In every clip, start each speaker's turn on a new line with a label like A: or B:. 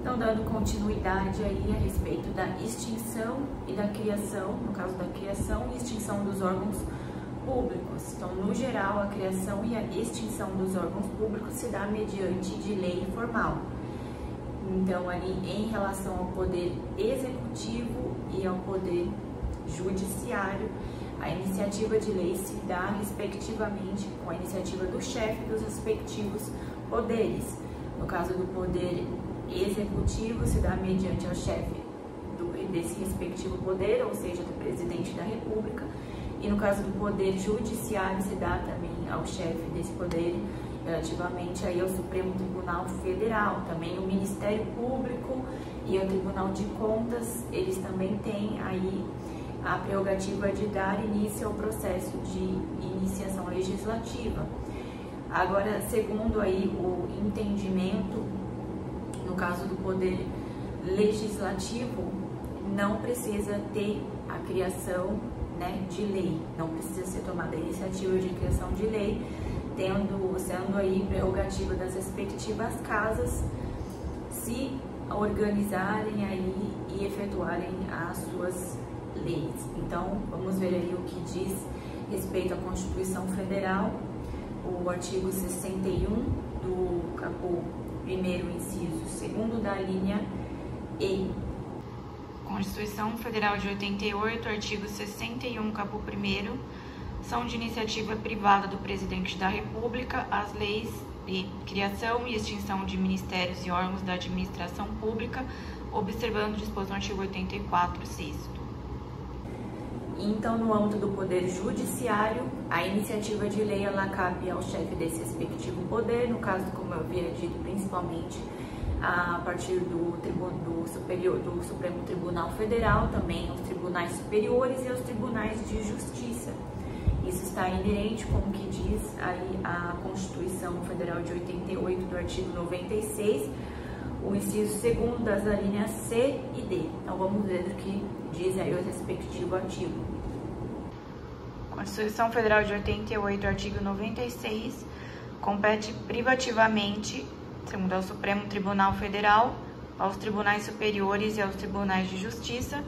A: Então, dando continuidade aí a respeito da extinção e da criação, no caso da criação e extinção dos órgãos públicos. Então, no geral, a criação e a extinção dos órgãos públicos se dá mediante de lei formal. Então, ali em relação ao poder executivo e ao poder judiciário, a iniciativa de lei se dá respectivamente com a iniciativa do chefe dos respectivos poderes. No caso do poder executivo, se dá mediante ao chefe desse respectivo poder, ou seja, do presidente da República, e no caso do poder judiciário, se dá também ao chefe desse poder, relativamente aí ao Supremo Tribunal Federal. Também o Ministério Público e o Tribunal de Contas, eles também têm aí a prerrogativa de dar início ao processo de iniciação legislativa. Agora, segundo aí o entendimento, no caso do poder legislativo, não precisa ter a criação, né, de lei, não precisa ser tomada a iniciativa de criação de lei, sendo aí prerrogativa das respectivas casas se organizarem aí e efetuarem as suas leis. Então, vamos ver aí o que diz respeito à Constituição Federal, o artigo 61 do caput 1º, inciso 2º da linha E. Constituição Federal de 88, artigo 61, caput 1º, são de iniciativa privada do Presidente da República as leis de criação e extinção de ministérios e órgãos da administração pública, observando o disposto no artigo 84, 6º. Então, no âmbito do Poder Judiciário, a iniciativa de lei ela cabe ao chefe desse respectivo poder, no caso, como eu havia dito, principalmente a partir do Supremo Tribunal Federal, também aos tribunais superiores e aos tribunais de justiça. Isso está inerente com o que diz aí a Constituição Federal de 88, do artigo 96, o inciso 2º das linhas C e D. Então, vamos ver o que diz aí o respectivo artigo. Constituição Federal de 88, artigo 96, compete privativamente, segundo ao Supremo Tribunal Federal, aos tribunais superiores e aos tribunais de justiça,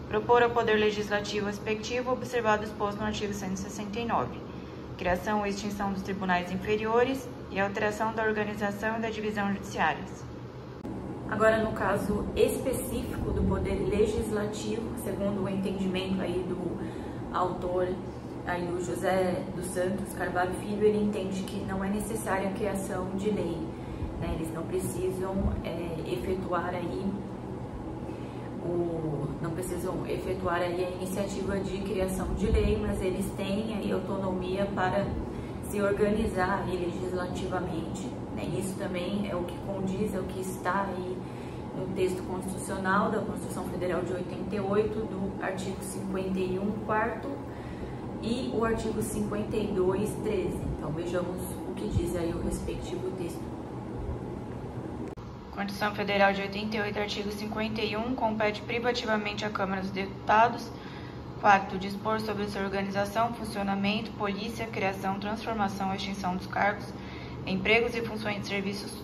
A: propor ao Poder Legislativo respectivo, observado o exposto no artigo 169, criação ou extinção dos tribunais inferiores e alteração da organização e da divisão judiciárias. Agora, no caso específico do Poder Legislativo, segundo o entendimento aí do autor, aí do José dos Santos Carvalho Filho, ele entende que não é necessária a criação de lei, né? Eles não precisam efetuar aí a iniciativa de criação de lei, mas eles têm aí autonomia para se organizar aí legislativamente, né? Isso também é o que condiz, é o que está aí no texto constitucional da Constituição Federal de 88, do artigo 51, 4º, e o artigo 52, 13. Então, vejamos o que diz aí o respectivo texto. Constituição Federal de 88, artigo 51, compete privativamente à Câmara dos Deputados, 4º, dispor sobre sua organização, funcionamento, polícia, criação, transformação e extinção dos cargos, empregos e funções de serviços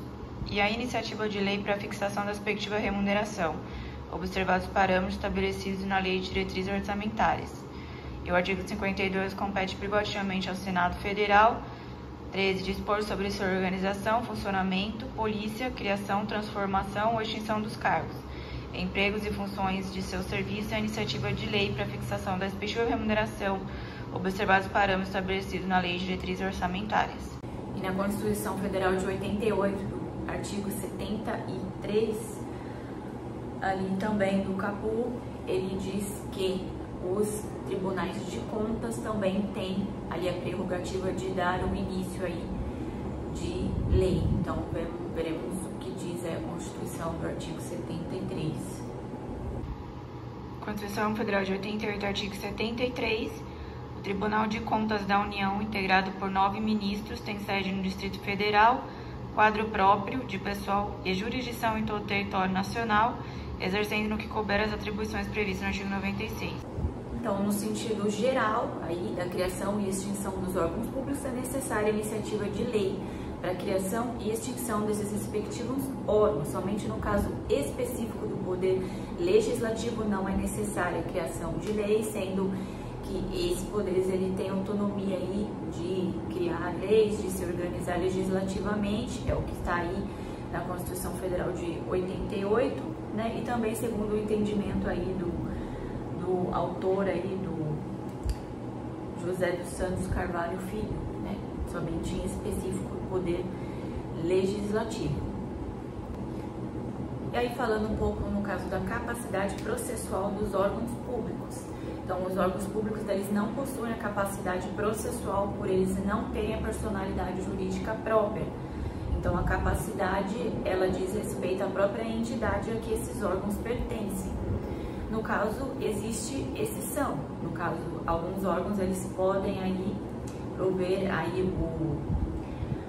A: e a iniciativa de lei para a fixação da respectiva remuneração, observados os parâmetros estabelecidos na Lei de Diretrizes Orçamentárias. E o artigo 52 compete privativamente ao Senado Federal, 13, dispor sobre sua organização, funcionamento, polícia, criação, transformação ou extinção dos cargos, empregos e funções de seu serviço e a iniciativa de lei para a fixação da respectiva remuneração, observados os parâmetros estabelecidos na Lei de Diretrizes Orçamentárias. E na Constituição Federal de 88, artigo 73, ali também do caput, ele diz que os tribunais de contas também têm ali a prerrogativa de dar o início aí de lei. Então, veremos o que diz a Constituição do artigo 73. Constituição Federal de 88, artigo 73. O Tribunal de Contas da União, integrado por 9 ministros, tem sede no Distrito Federal, quadro próprio de pessoal e jurisdição em todo o território nacional, exercendo no que couber as atribuições previstas no artigo 96. Então, no sentido geral aí da criação e extinção dos órgãos públicos, é necessária a iniciativa de lei, para a criação e extinção desses respectivos órgãos. Somente no caso específico do poder legislativo não é necessária a criação de leis, sendo que esses poderes ele tem autonomia aí de criar leis, de se organizar legislativamente, é o que está aí na Constituição Federal de 88, né? E também segundo o entendimento aí do autor aí, do José dos Santos Carvalho Filho, né? Somente em específico o poder legislativo. E aí falando um pouco no caso da capacidade processual dos órgãos públicos. Então, os órgãos públicos eles não possuem a capacidade processual por eles não terem a personalidade jurídica própria. Então, a capacidade, ela diz respeito à própria entidade a que esses órgãos pertencem. No caso, existe exceção. No caso, alguns órgãos, eles podem aí prover aí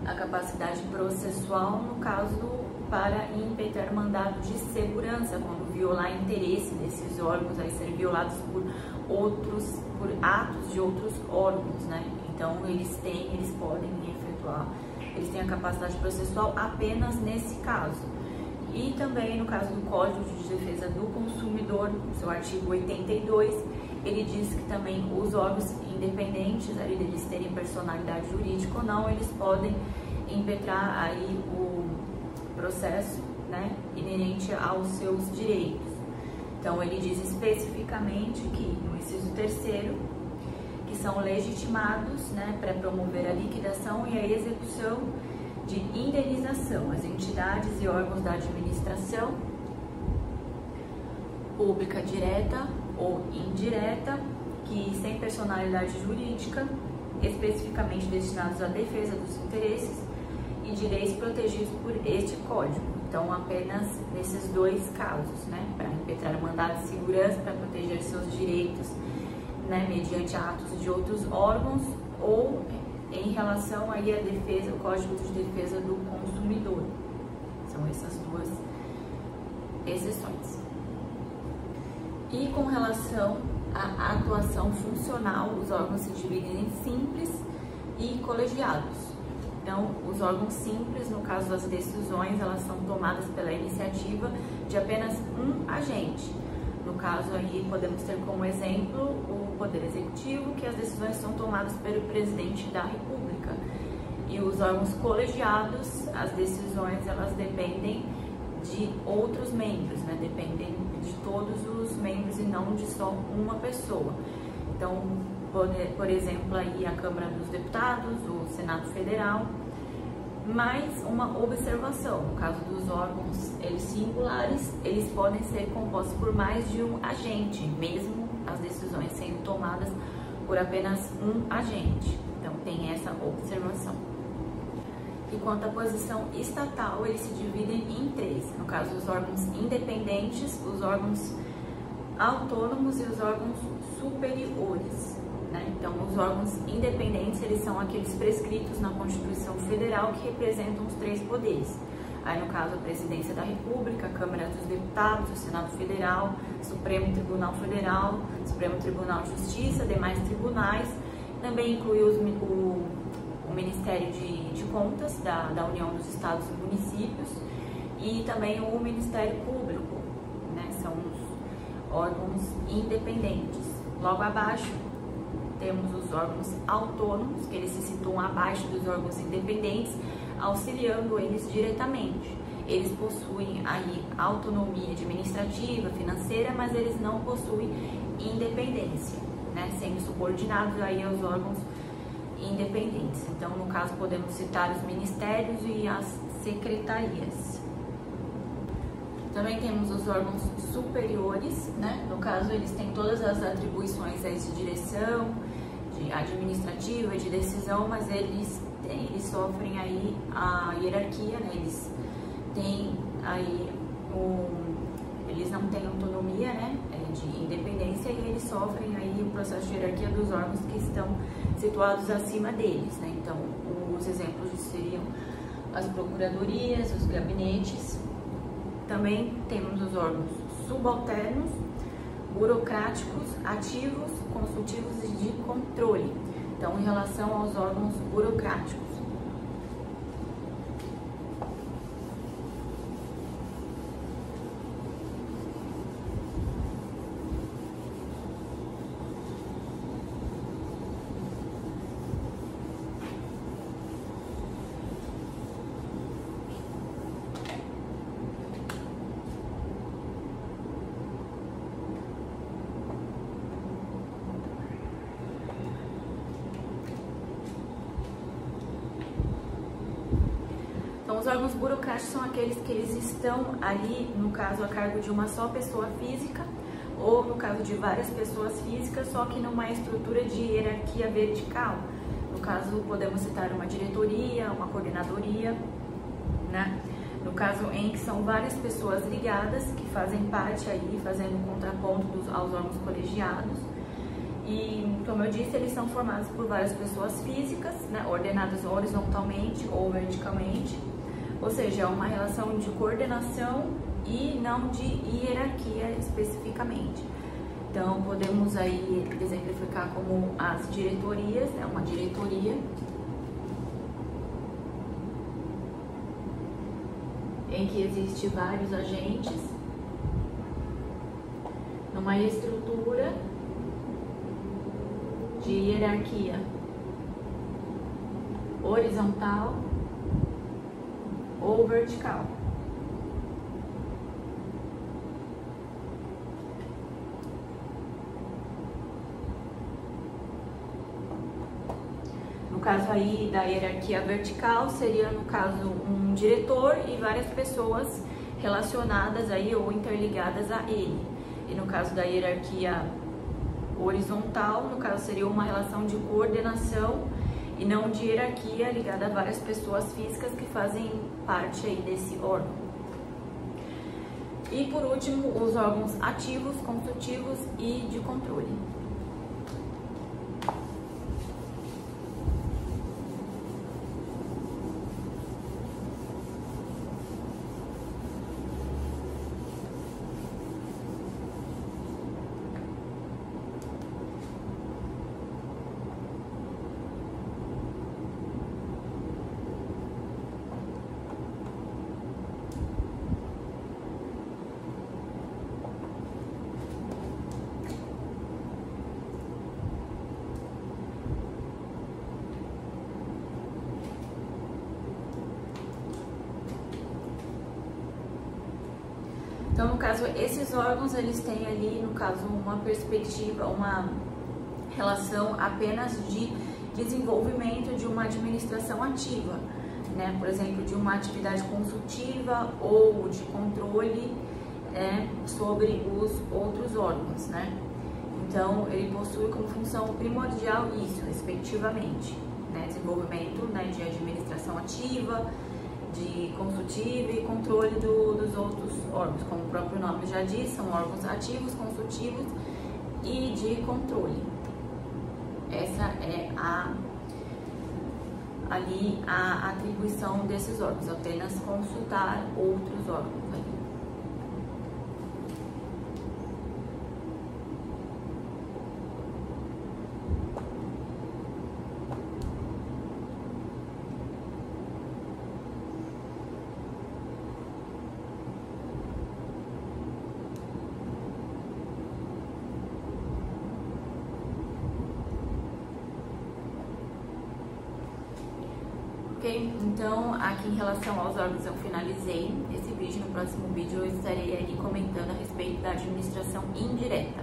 A: a capacidade processual, no caso, para impetrar mandado de segurança, quando violar interesse desses órgãos, aí serem violados por atos de outros órgãos, né? Então, eles podem efetuar, eles têm a capacidade processual apenas nesse caso. E também no caso do Código de Defesa do Consumidor, no seu artigo 82, ele diz que também os órgãos independentes, ali deles terem personalidade jurídica ou não, eles podem impetrar aí o processo, né, inerente aos seus direitos. Então, ele diz especificamente que, no inciso 3º, que são legitimados, né, para promover a liquidação e a execução de indenização as entidades e órgãos da administração pública direta ou indireta, que sem personalidade jurídica, especificamente destinados à defesa dos interesses e direitos protegidos por este Código. Então, apenas nesses dois casos, né, para impetrar mandado de segurança, para proteger seus direitos, né, mediante atos de outros órgãos, ou em relação aí à defesa, o Código de Defesa do Consumidor. São essas duas exceções. E com relação à atuação funcional, os órgãos se dividem em simples e colegiados. Então, os órgãos simples, no caso das decisões, elas são tomadas pela iniciativa de apenas um agente. No caso aí, podemos ter como exemplo o Poder Executivo, que as decisões são tomadas pelo Presidente da República. E os órgãos colegiados, as decisões, elas dependem de outros membros, né? Dependem de todos os membros e não de só uma pessoa. Então, por exemplo, aí a Câmara dos Deputados, o Senado Federal. Mais uma observação, no caso dos órgãos singulares, eles podem ser compostos por mais de um agente, mesmo as decisões sendo tomadas por apenas um agente. Então, tem essa observação. E quanto à posição estatal, eles se dividem em três. No caso, os órgãos independentes, os órgãos autônomos e os órgãos superiores, né? Então, os órgãos independentes, eles são aqueles prescritos na Constituição Federal que representam os três poderes. Aí, no caso, a Presidência da República, a Câmara dos Deputados, o Senado Federal, Supremo Tribunal Federal, Supremo Tribunal de Justiça, demais tribunais. Também inclui o Ministério de Contas da União dos Estados e Municípios e também o Ministério Público, né? São os órgãos independentes. Logo abaixo, temos os órgãos autônomos, que eles se situam abaixo dos órgãos independentes, auxiliando eles diretamente. Eles possuem aí autonomia administrativa, financeira, mas eles não possuem independência, né? Sendo subordinados aí aos órgãos independentes. Então, no caso, podemos citar os ministérios e as secretarias. Também temos os órgãos superiores, né? No caso, eles têm todas as atribuições aí de direção, de administrativa, de decisão, mas eles sofrem aí a hierarquia, né? Eles têm aí eles não têm autonomia, né, de independência, e eles sofrem aí o processo de hierarquia dos órgãos que estão situados acima deles, né? Então, os exemplos seriam as procuradorias, os gabinetes. Também temos os órgãos subalternos, burocráticos, ativos, consultivos e de controle. Então, em relação aos órgãos burocráticos, os órgãos burocráticos são aqueles que eles estão ali, no caso, a cargo de uma só pessoa física, ou no caso de várias pessoas físicas, só que numa estrutura de hierarquia vertical. No caso, podemos citar uma diretoria, uma coordenadoria, né? No caso em que são várias pessoas ligadas, que fazem parte aí, fazendo um contraponto aos órgãos colegiados. E, como eu disse, eles são formados por várias pessoas físicas, né, ordenadas horizontalmente ou verticalmente, ou seja, é uma relação de coordenação e não de hierarquia especificamente. Então, podemos aí exemplificar como as diretorias, né, uma diretoria em que existe vários agentes numa estrutura de hierarquia horizontal ou vertical. No caso aí da hierarquia vertical, seria no caso um diretor e várias pessoas relacionadas aí ou interligadas a ele. E no caso da hierarquia horizontal, no caso seria uma relação de coordenação e não de hierarquia ligada a várias pessoas físicas que fazem parte aí desse órgão. E por último, os órgãos ativos, consultivos e de controle. Então, no caso, esses órgãos, eles têm ali, no caso, uma perspectiva, uma relação apenas de desenvolvimento de uma administração ativa, né? Por exemplo, de uma atividade consultiva ou de controle sobre os outros órgãos, né? Então, ele possui como função primordial isso, respectivamente, né? Desenvolvimento, né, de administração ativa, de consultiva e controle dos outros órgãos, como o próprio nome já diz, são órgãos ativos, consultivos e de controle. Essa é a atribuição desses órgãos, apenas consultar outros órgãos ali. Ok? Então, aqui em relação aos órgãos eu finalizei esse vídeo. No próximo vídeo eu estarei aí comentando a respeito da administração indireta.